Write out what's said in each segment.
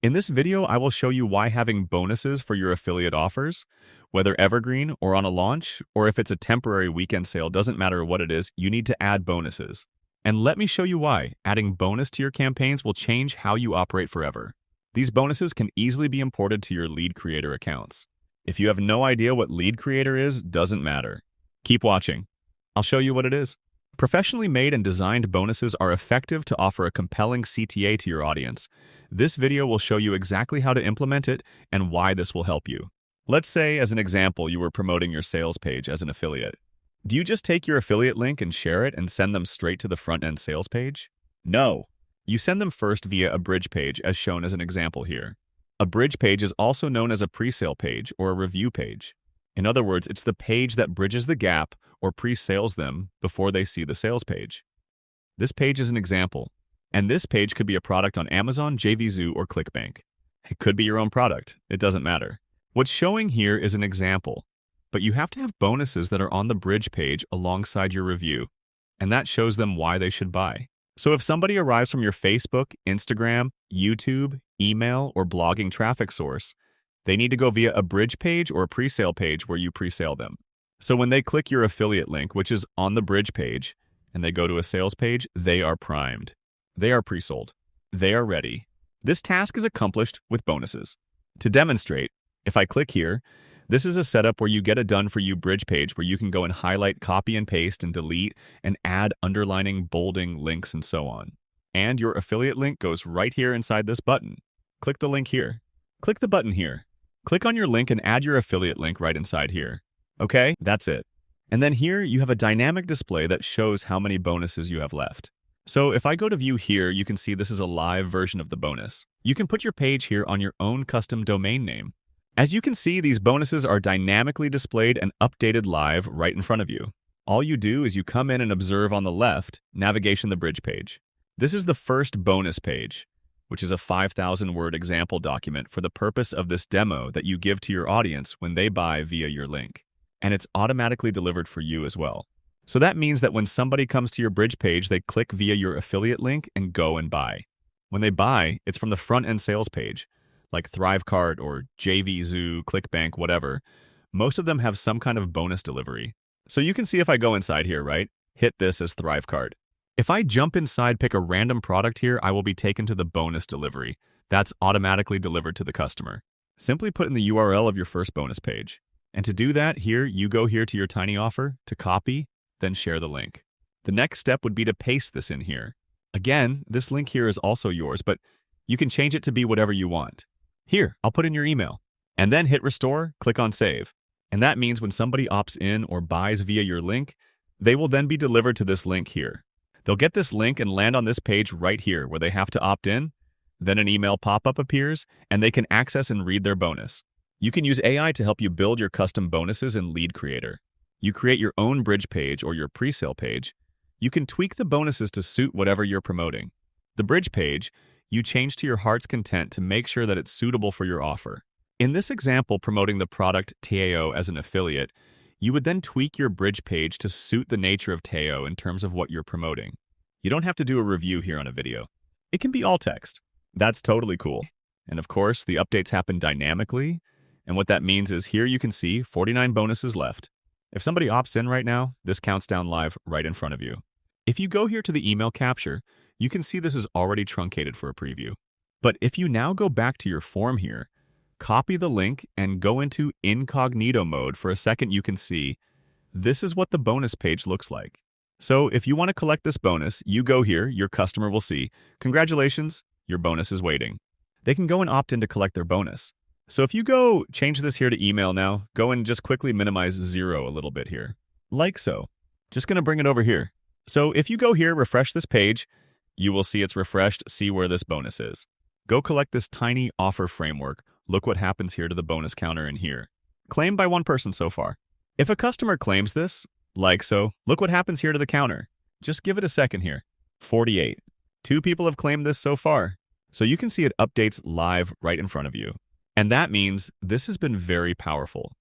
In this video, I will show you why having bonuses for your affiliate offers, whether evergreen or on a launch, or if it's a temporary weekend sale, doesn't matter what it is, you need to add bonuses. And let me show you why adding bonus to your campaigns will change how you operate forever. These bonuses can easily be imported to your lead creator accounts. If you have no idea what lead creator is, doesn't matter. Keep watching. I'll show you what it is. Professionally made and designed bonuses are effective to offer a compelling CTA to your audience. This video will show you exactly how to implement it and why this will help you. Let's say, as an example, you were promoting your sales page as an affiliate. Do you just take your affiliate link and share it and send them straight to the front-end sales page? No. You send them first via a bridge page, as shown as an example here. A bridge page is also known as a pre-sale page or a review page. In other words, it's the page that bridges the gap or pre-sales them before they see the sales page. This page is an example, and this page could be a product on Amazon, JVZoo, or ClickBank. It could be your own product. It doesn't matter. What's showing here is an example, but you have to have bonuses that are on the bridge page alongside your review, and that shows them why they should buy. So if somebody arrives from your Facebook, Instagram, YouTube, email, or blogging traffic source, they need to go via a bridge page or a pre-sale page where you pre-sale them. So when they click your affiliate link, which is on the bridge page, and they go to a sales page, they are primed. They are pre-sold. They are ready. This task is accomplished with bonuses. To demonstrate, if I click here, this is a setup where you get a done-for-you bridge page where you can go and highlight, copy and paste, and delete, and add underlining, bolding, links, and so on. And your affiliate link goes right here inside this button. Click the link here. Click the button here. Click on your link and add your affiliate link right inside here. Okay, that's it. And then here you have a dynamic display that shows how many bonuses you have left. So if I go to view here, you can see this is a live version of the bonus. You can put your page here on your own custom domain name. As you can see, these bonuses are dynamically displayed and updated live right in front of you. All you do is you come in and observe on the left, navigation the bridge page. This is the first bonus page, which is a 5,000-word example document for the purpose of this demo that you give to your audience when they buy via your link. And it's automatically delivered for you as well. So that means that when somebody comes to your bridge page, they click via your affiliate link and go and buy. When they buy, it's from the front-end sales page, like Thrive Kart or JVZoo, ClickBank, whatever. Most of them have some kind of bonus delivery. So you can see if I go inside here, right? Hit this as Thrive Kart. If I jump inside, pick a random product here, I will be taken to the bonus delivery. That's automatically delivered to the customer. Simply put in the URL of your first bonus page. And to do that, here, you go here to your tiny offer, to copy, then share the link. The next step would be to paste this in here. Again, this link here is also yours, but you can change it to be whatever you want. Here, I'll put in your email. And then hit restore, click on save. And that means when somebody opts in or buys via your link, they will then be delivered to this link here. They'll get this link and land on this page right here where they have to opt in. Then an email pop-up appears, and they can access and read their bonus. You can use AI to help you build your custom bonuses in Lead Creator. You create your own bridge page or your pre-sale page. You can tweak the bonuses to suit whatever you're promoting. The bridge page, you change to your heart's content to make sure that it's suitable for your offer. In this example, promoting the product Teo as an affiliate, you would then tweak your bridge page to suit the nature of Teo in terms of what you're promoting. You don't have to do a review here on a video. It can be all text. That's totally cool. And of course, the updates happen dynamically. And what that means is here you can see 49 bonuses left. If somebody opts in right now, this counts down live right in front of you. If you go here to the email capture, you can see this is already truncated for a preview. But if you now go back to your form here, copy the link and go into incognito mode for a second, you can see this is what the bonus page looks like. So if you want to collect this bonus, you go here, your customer will see, congratulations, your bonus is waiting. They can go and opt in to collect their bonus. So if you go change this here to email now, go and just quickly minimize 0 a little bit here, like so. Just going to bring it over here. So if you go here, refresh this page, you will see it's refreshed, see where this bonus is. Go collect this tiny offer framework. Look what happens here to the bonus counter in here. Claimed by one person so far. If a customer claims this, like so, look what happens here to the counter. Just give it a second here. 48. 2 people have claimed this so far. So you can see it updates live right in front of you. And that means this has been very powerful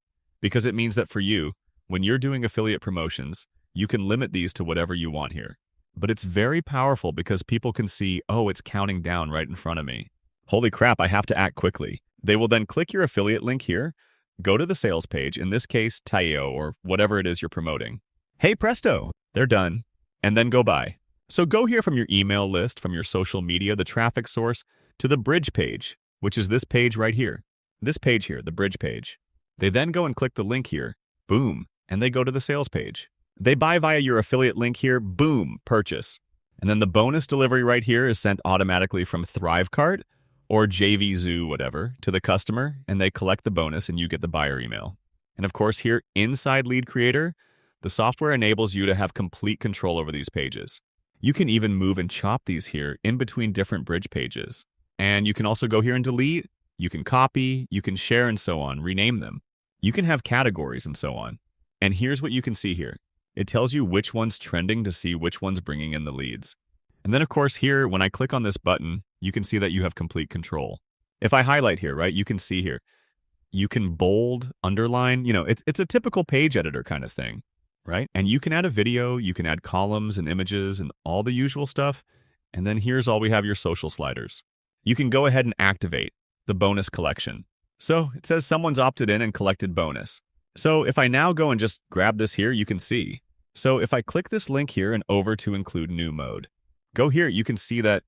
because it means that for you, when you're doing affiliate promotions, you can limit these to whatever you want here. But it's very powerful because people can see, oh, it's counting down right in front of me. Holy crap, I have to act quickly. They will then click your affiliate link here, go to the sales page, in this case, Taio or whatever it is you're promoting. Hey presto, they're done. And then go buy. So go here from your email list, from your social media, the traffic source, to the bridge page, which is this page right here. This page here, the bridge page. They then go and click the link here, boom, and they go to the sales page. They buy via your affiliate link here, boom, purchase. And then the bonus delivery right here is sent automatically from Thrive Kart or JVZoo, whatever, to the customer, and they collect the bonus and you get the buyer email. And of course here, inside Lead Creator, the software enables you to have complete control over these pages. You can even move and chop these here in between different bridge pages. And you can also go here and delete, you can copy, you can share and so on, rename them. You can have categories and so on. And here's what you can see here. It tells you which one's trending to see which one's bringing in the leads. And then of course here, when I click on this button, you can see that you have complete control. If I highlight here, right, you can see here, you can bold, underline, it's a typical page editor kind of thing, right? And you can add a video, you can add columns and images and all the usual stuff. And then here's all we have your social sliders. You can go ahead and activate the bonus collection. So it says someone's opted in and collected bonus. So if I now go and just grab this here, you can see. So if I click this link here and over to include new mode, go here, you can see that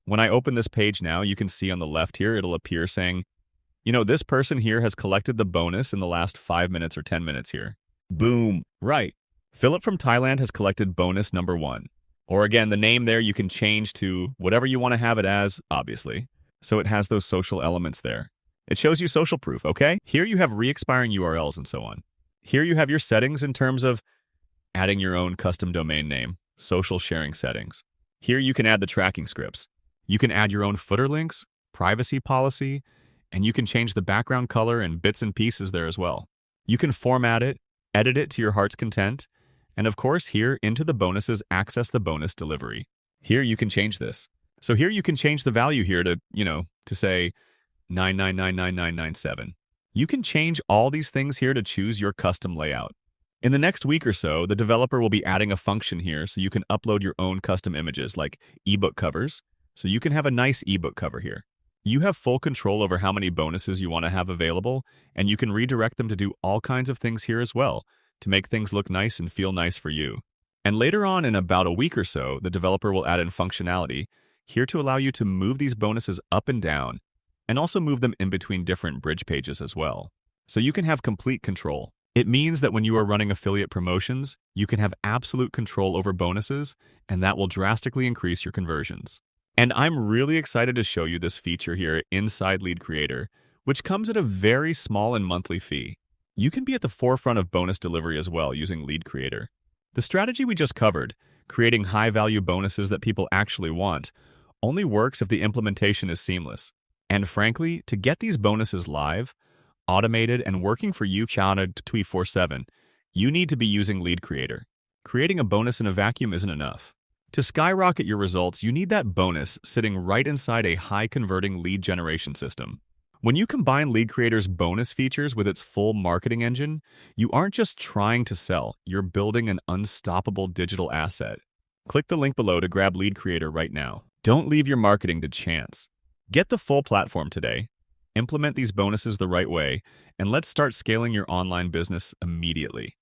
when I open this page now, you can see on the left here, it'll appear saying, this person here has collected the bonus in the last 5 minutes or 10 minutes here. Boom. Right. Philip from Thailand has collected bonus number 1. Or again, the name there you can change to whatever you want to have it as, obviously. So it has those social elements there. It shows you social proof, okay? Here you have re-expiring URLs and so on. Here you have your settings in terms of adding your own custom domain name, social sharing settings. Here you can add the tracking scripts. You can add your own footer links, privacy policy, and you can change the background color and bits and pieces there as well. You can format it, edit it to your heart's content, and of course here into the bonuses, access the bonus delivery. Here you can change this. So here you can change the value here to, to say 9999997. You can change all these things here to choose your custom layout. In the next week or so, the developer will be adding a function here so you can upload your own custom images like ebook covers. So you can have a nice ebook cover here. You have full control over how many bonuses you want to have available, and you can redirect them to do all kinds of things here as well to make things look nice and feel nice for you. And later on, in about a week or so, the developer will add in functionality here to allow you to move these bonuses up and down, and also move them in between different bridge pages as well. So you can have complete control. It means that when you are running affiliate promotions, you can have absolute control over bonuses, and that will drastically increase your conversions. And I'm really excited to show you this feature here inside Lead Creator, which comes at a very small and monthly fee. You can be at the forefront of bonus delivery as well using Lead Creator. The strategy we just covered, creating high-value bonuses that people actually want, only works if the implementation is seamless. And frankly, to get these bonuses live, automated, and working for you 24/7, you need to be using Lead Creator. Creating a bonus in a vacuum isn't enough. To skyrocket your results, you need that bonus sitting right inside a high-converting lead generation system. When you combine Lead Creator's bonus features with its full marketing engine, you aren't just trying to sell, you're building an unstoppable digital asset. Click the link below to grab Lead Creator right now. Don't leave your marketing to chance. Get the full platform today, implement these bonuses the right way, and let's start scaling your online business immediately.